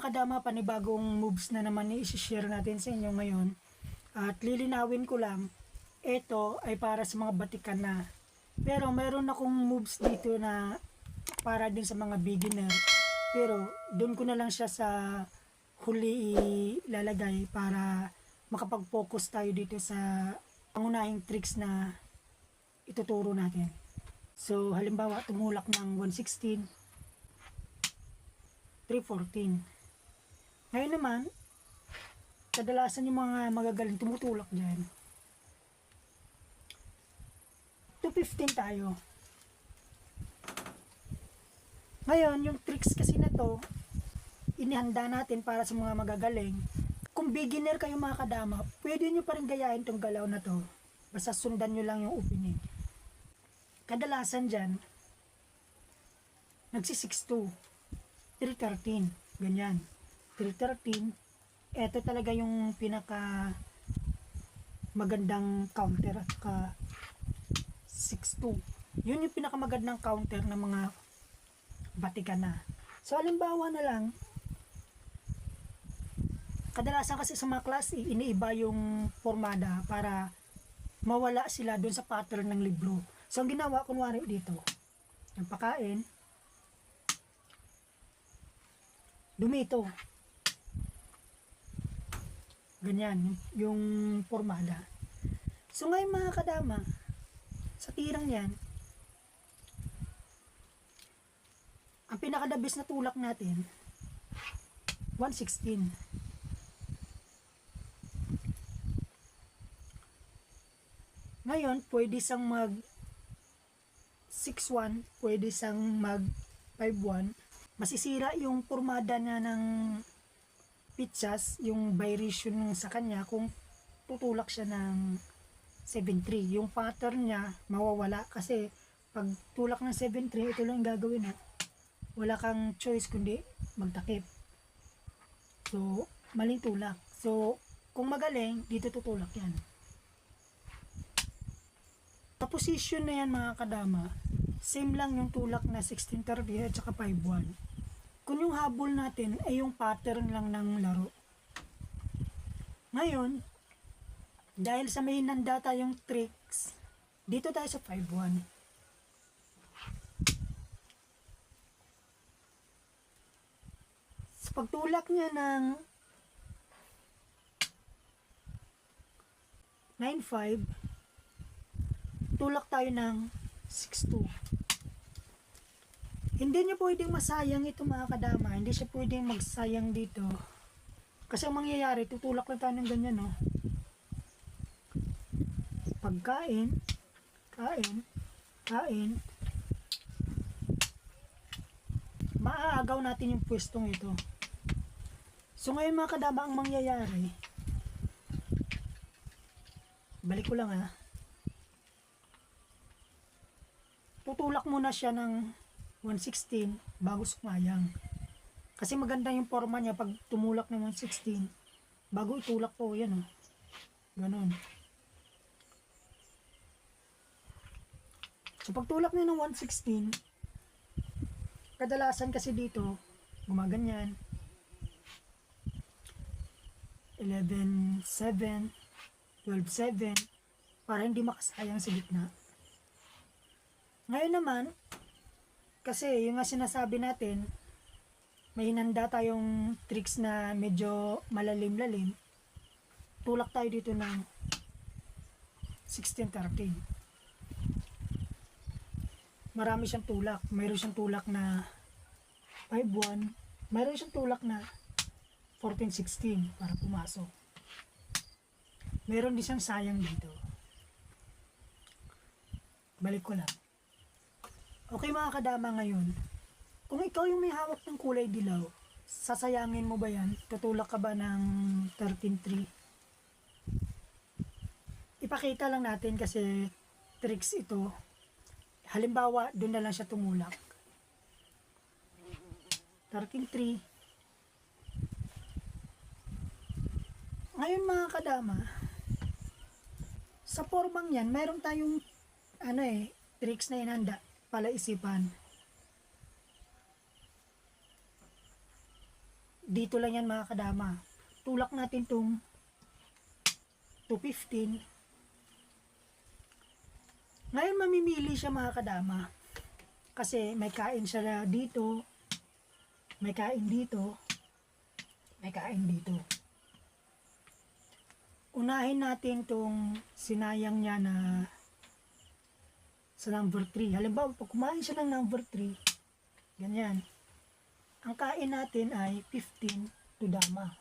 kadama, panibagong moves na naman i-share natin sa inyo ngayon. At lilinawin ko lang, ito ay para sa mga batikan na. Pero mayroon akong moves dito na para din sa mga beginner. Pero doon ko na lang siya sa huli ilalagay para makapag-focus tayo dito sa pangunahing tricks na ituturo natin. So halimbawa, tumulak ng 116, 314. Ngayon naman, kadalasan yung mga magagaling tumutulak dyan. 215 tayo. Ngayon, yung tricks kasi na to, inihanda natin para sa mga magagaling. Kung beginner kayo mga kadama, pwede nyo pa rin gayahin tong galaw na to. Basta sundan nyo lang yung opening. Kadalasan dyan, nagsi-6-2, 313, ganyan. 313, eto talaga yung pinaka magandang counter at ka 6-2. Yun yung pinaka magandang counter ng mga batikan na. So halimbawa na lang, kadalasan kasi sa mga klase, iniiba yung formada para mawala sila dun sa pattern ng libro. So ang ginawa, kunwari dito, yung pakain, dumito. Ganyan, yung formada. So ngayon mga kadama, sa tirang yan, ang pinakadabis na tulak natin, 116. Ngayon, pwede sang mag 6-1, pwede sang mag 5-1. Masisira yung formada niya ng pitchas, yung variation sa kanya kung tutulak siya ng 7-3. Yung pattern niya mawawala kasi pag tulak ng 7-3, ito lang yung gagawin ha. Wala kang choice kundi magtakip. So, maling tulak. So, kung magaling, dito tutulak yan. Sa position na yan mga kadama, same lang yung tulak na 16-30 at saka 5-1. Kung yung habol natin ay yung pattern lang ng laro. Ngayon, dahil sa may hinanda tayong tricks, dito tayo sa 5-1. Sa pagtulak niya ng 9-5, tulak tayo ng 6-2. Hindi niya pwedeng masayang ito mga kadama. Hindi siya pwedeng magsayang dito. Kasi ang mangyayari, tutulak lang tayo ng ganyan, no? Pagkain, kain, maaagaw natin yung pwestong ito. So ngayon mga kadama, ang mangyayari, balik ko lang ha, tutulak muna siya ng 116 bago sumayang. Kasi maganda yung forma niya pag tumulak ng 116 bago itulak po yan, oh. Ganon. So pag tulak niya ng 116, kadalasan kasi dito gumaganyan, 11-7, 12-7, para hindi makasayang sa gitna. Ngayon naman, kasi yung nga sinasabi natin, may hinanda tayong tricks na medyo malalim-lalim. Tulak tayo dito ng 16-13. Marami siyang tulak. Mayroon siyang tulak na 5-1. Mayroon siyang tulak na 14-16 para pumasok. Mayroon din siyang sayang dito. Balik ko lang. Okay mga kadama, ngayon, kung ikaw yung may hawak ng kulay dilaw, sasayangin mo ba yan? Tutulak ka ba ng 13-3? Ipakita lang natin kasi tricks ito. Halimbawa, doon na lang siya tumulak. 13-3. Ngayon mga kadama, sa formang yan, mayroon tayong tricks na inanda. Palaisipan. Dito lang yan mga kadama. Tulak natin tong 215. Ngayon mamimili siya mga kadama. Kasi may kain siya dito, may kain dito, may kain dito. Unahin natin tong sinayang niya na sa number 3. Halimbawa, pag kumain siya ng number 3, ganyan. Ang kain natin ay 15 to dama.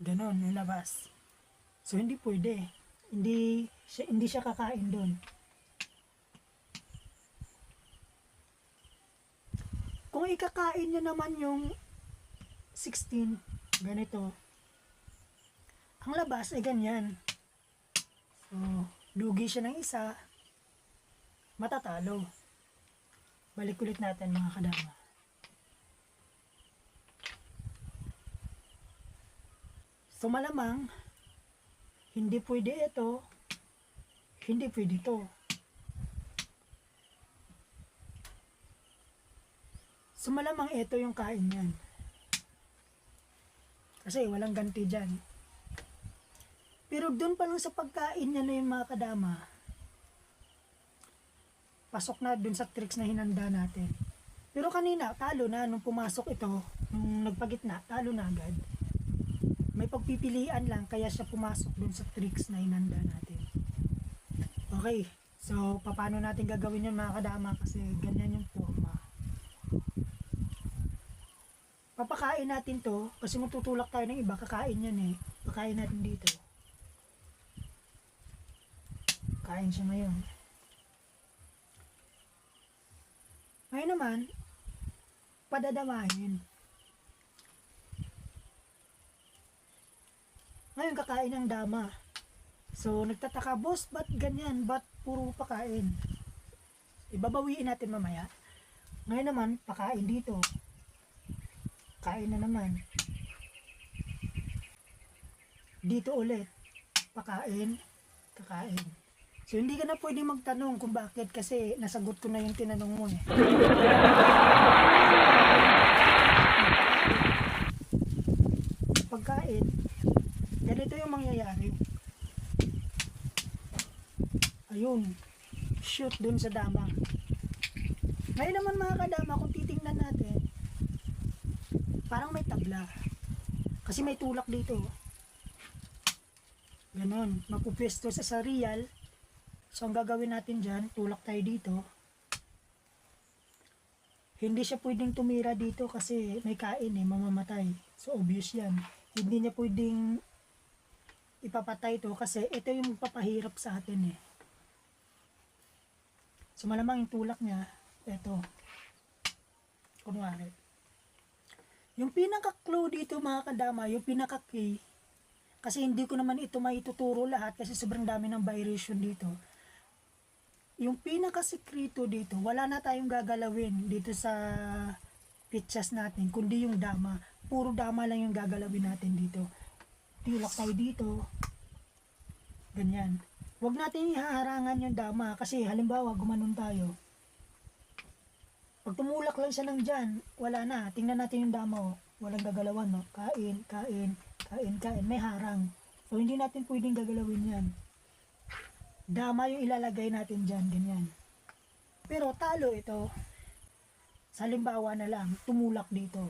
Ganon, yung labas. So, hindi pwede. Hindi siya kakain doon. Kung ikakain niya naman yung 16, ganito. Ang labas ay ganyan. So, lugi siya ng isa, matatalo. Balik ulit natin mga kadama. So malamang, hindi pwede ito, hindi pwede ito. So malamang ito yung kain niyan. Kasi walang ganti dyan. Pero doon pa lang sa pagkain niya na yung mga kadama, pasok na doon sa tricks na hinanda natin. Pero kanina, talo na nung pumasok ito, nung nagpagitna, talo na agad. May pagpipilian lang kaya siya pumasok dun sa tricks na hinanda natin. Okay, so paano natin gagawin yun mga kadama kasi ganyan yung forma. Papakain natin to kasi matutulak tayo ng iba, kakain yan eh. Pakain natin dito. Kain siya ngayon. Ngayon naman, padadamahin. Ngayon kakain ng dama. So nagtataka, boss, ba't ganyan? Ba't puro pakain? Ibabawiin natin mamaya. Ngayon naman, pakain dito. Kain na naman. Dito ulit. Pakain, kakain. So hindi ka na pwede magtanong kung bakit kasi nasagot ko na yung tinanong mo eh. Pagkain, ganito yung mangyayari. Ayun, shoot dun sa dama. Ngayon naman mga kadama, kung titingnan natin, parang may tabla. Kasi may tulak dito. Ganon, mapupwesto sa real. So ang gagawin natin dyan, tulak tayo dito. Hindi siya pwedeng tumira dito kasi may kain eh, mamamatay. So obvious yan. Hindi niya pwedeng ipapatay to kasi ito yung papahirap sa atin eh. So malamang yung tulak niya, ito. Kunwari. Yung pinaka-clue dito mga kadama, yung pinaka-key, kasi hindi ko naman ito maituturo lahat kasi sobrang dami ng variation dito. Yung pinaka-sekreto dito, wala na tayong gagalawin dito sa pitchas natin, kundi yung dama. Puro dama lang yung gagalawin natin dito. Tulak tayo dito. Ganyan. Huwag natin ihaharangan yung dama kasi halimbawa gumanon tayo. Pag tumulak lang siya ng dyan, wala na. Tingnan natin yung dama. Oh. Walang gagalawan. No? Kain, kain, kain, kain. May harang. So hindi natin pwedeng gagalawin yan. Dama yung ilalagay natin dyan. Ganyan. Pero talo ito. Sa halimbawa na lang, tumulak dito.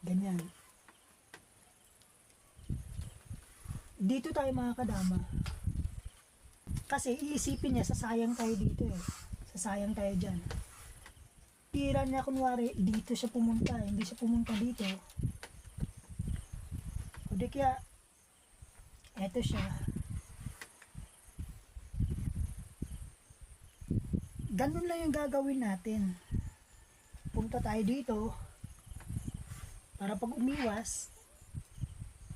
Ganyan. Dito tayo mga kadama. Kasi iisipin niya, sasayang tayo dito eh. Sasayang tayo dyan. Tira niya kunwari, dito siya pumunta. Hindi siya pumunta dito. O di kaya, eto siya. Ganun lang yung gagawin natin. Punta tayo dito. Para pag umiwas,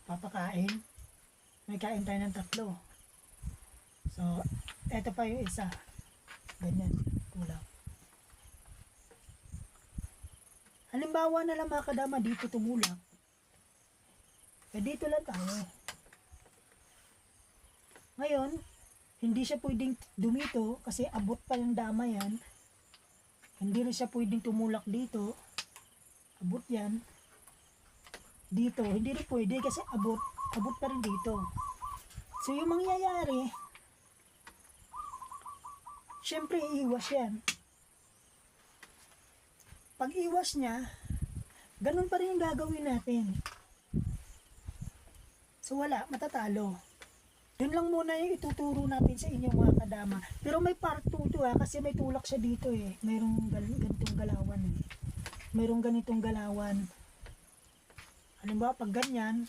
papakain. May kain tayo ng 3. So, eto pa yung isa. Ganyan, kulang. Halimbawa na lang mga kadama, dito tumulak. Eh dito lang tayo. Ngayon, hindi siya pwedeng dumito kasi abot pa yung dama yan. Hindi rin siya pwedeng tumulak dito. Abot yan. dito, hindi rin pwede kasi abot pa rin dito. So yung mangyayari, syempre iiwas yan. Pag iwas niya, ganun pa rin yung gagawin natin. So wala, matatalo. Yun lang muna yung ituturo natin sa inyo mga kadama. Pero may part 2 to kasi may tulak siya dito eh. Mayroong ganitong galawan eh. Mayroong ganitong galawan. Halimbawa pag ganyan,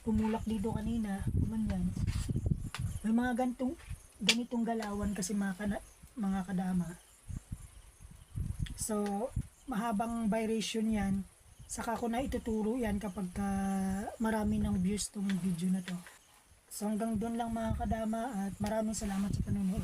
tumulak dito kanina, gumanyan. May mga ganitong galawan kasi mga kadama. So, mahabang vibration yan. Saka ko na ituturo yan kapag marami ng views tong video na to. So hanggang doon lang mga kadama at maraming salamat sa panonood.